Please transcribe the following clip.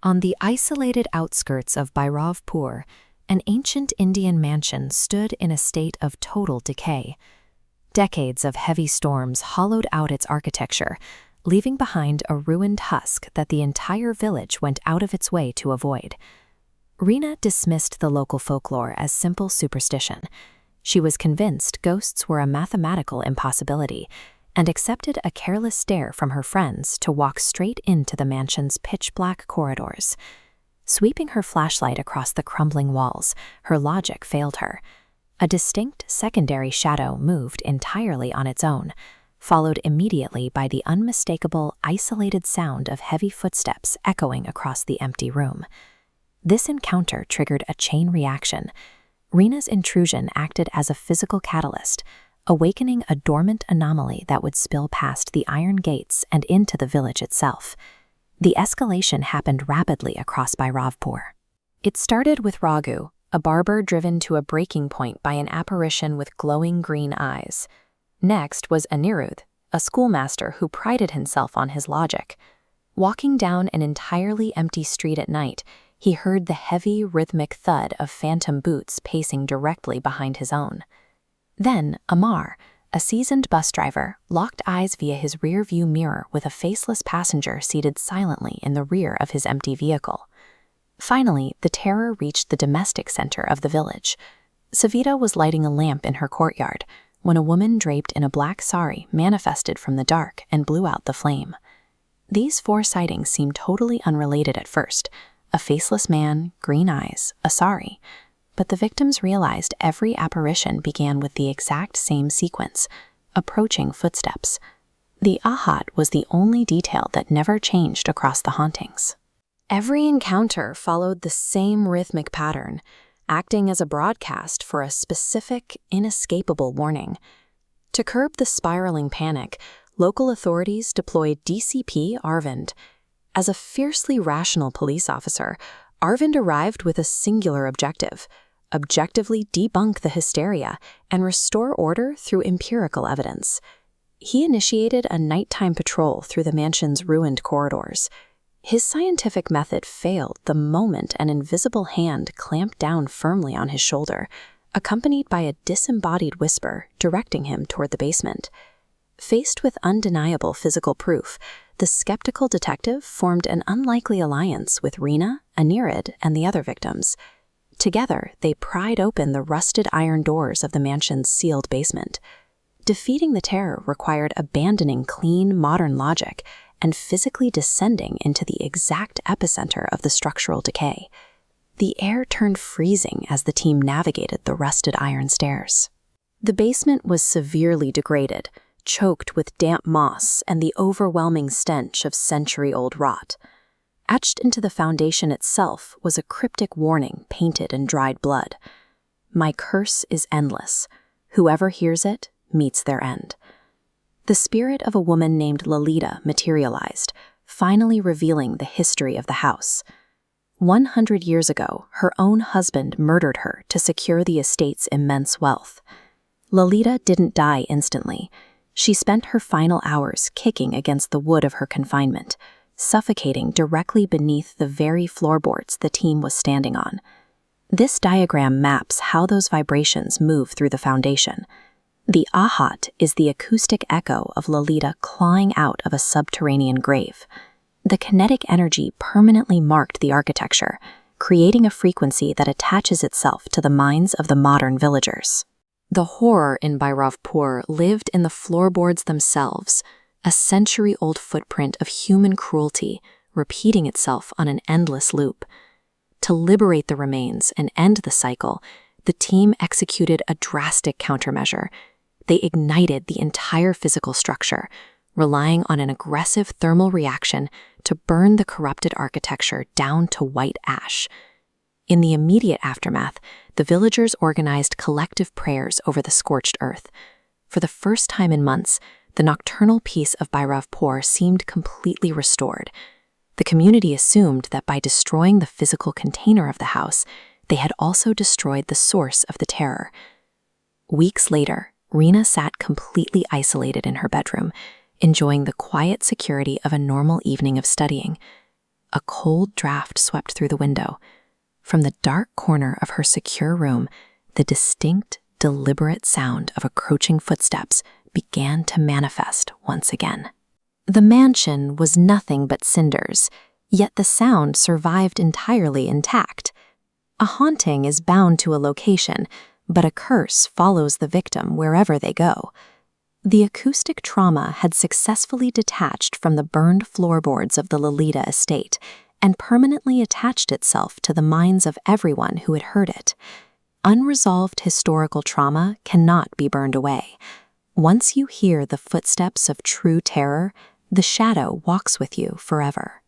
On the isolated outskirts of Bhairavpur, an ancient Indian mansion stood in a state of total decay. Decades of heavy storms hollowed out its architecture, leaving behind a ruined husk that the entire village went out of its way to avoid. Reena dismissed the local folklore as simple superstition. She was convinced ghosts were a mathematical impossibility and accepted a careless stare from her friends to walk straight into the mansion's pitch-black corridors. Sweeping her flashlight across the crumbling walls, her logic failed her. A distinct secondary shadow moved entirely on its own, followed immediately by the unmistakable, isolated sound of heavy footsteps echoing across the empty room. This encounter triggered a chain reaction. Reena's intrusion acted as a physical catalyst, awakening a dormant anomaly that would spill past the iron gates and into the village itself. The escalation happened rapidly across Bhairavpur. It started with Raghu, a barber driven to a breaking point by an apparition with glowing green eyes. Next was Anirudh, a schoolmaster who prided himself on his logic. Walking down an entirely empty street at night, he heard the heavy, rhythmic thud of phantom boots pacing directly behind his own. Then Amar, a seasoned bus driver, locked eyes via his rear-view mirror with a faceless passenger seated silently in the rear of his empty vehicle. Finally, the terror reached the domestic center of the village. Savita was lighting a lamp in her courtyard when a woman draped in a black sari manifested from the dark and blew out the flame. These 4 sightings seemed totally unrelated at first: a faceless man, green eyes, a sari. But the victims realized every apparition began with the exact same sequence: approaching footsteps. The ahat was the only detail that never changed across the hauntings. Every encounter followed the same rhythmic pattern, acting as a broadcast for a specific, inescapable warning. To curb the spiraling panic, local authorities deployed DCP Arvind. As a fiercely rational police officer, Arvind arrived with a singular objective: objectively debunk the hysteria and restore order through empirical evidence. He initiated a nighttime patrol through the mansion's ruined corridors. His scientific method failed the moment an invisible hand clamped down firmly on his shoulder, accompanied by a disembodied whisper directing him toward the basement. Faced with undeniable physical proof, the skeptical detective formed an unlikely alliance with Reena, Anirudh, and the other victims. Together, they pried open the rusted iron doors of the mansion's sealed basement. Defeating the terror required abandoning clean, modern logic and physically descending into the exact epicenter of the structural decay. The air turned freezing as the team navigated the rusted iron stairs. The basement was severely degraded, choked with damp moss and the overwhelming stench of century-old rot. Etched into the foundation itself was a cryptic warning painted in dried blood: "My curse is endless. Whoever hears it meets their end." The spirit of a woman named Lalita materialized, finally revealing the history of the house. 100 years ago, her own husband murdered her to secure the estate's immense wealth. Lalita didn't die instantly. She spent her final hours kicking against the wood of her confinement, suffocating directly beneath the very floorboards the team was standing on. This diagram maps how those vibrations move through the foundation. The ahat is the acoustic echo of Lalita clawing out of a subterranean grave. The kinetic energy permanently marked the architecture, creating a frequency that attaches itself to the minds of the modern villagers. The horror in Bhairavpur lived in the floorboards themselves, a century-old footprint of human cruelty repeating itself on an endless loop. To liberate the remains and end the cycle, the team executed a drastic countermeasure. They ignited the entire physical structure, relying on an aggressive thermal reaction to burn the corrupted architecture down to white ash. In the immediate aftermath, the villagers organized collective prayers over the scorched earth. For the first time in months, the nocturnal peace of Bhairavpur seemed completely restored. The community assumed that by destroying the physical container of the house, they had also destroyed the source of the terror. Weeks later, Reena sat completely isolated in her bedroom, enjoying the quiet security of a normal evening of studying. A cold draft swept through the window. From the dark corner of her secure room, the distinct, deliberate sound of approaching footsteps began to manifest once again. The mansion was nothing but cinders, yet the sound survived entirely intact. A haunting is bound to a location, but a curse follows the victim wherever they go. The acoustic trauma had successfully detached from the burned floorboards of the Lolita estate and permanently attached itself to the minds of everyone who had heard it. Unresolved historical trauma cannot be burned away. Once you hear the footsteps of true terror, the shadow walks with you forever.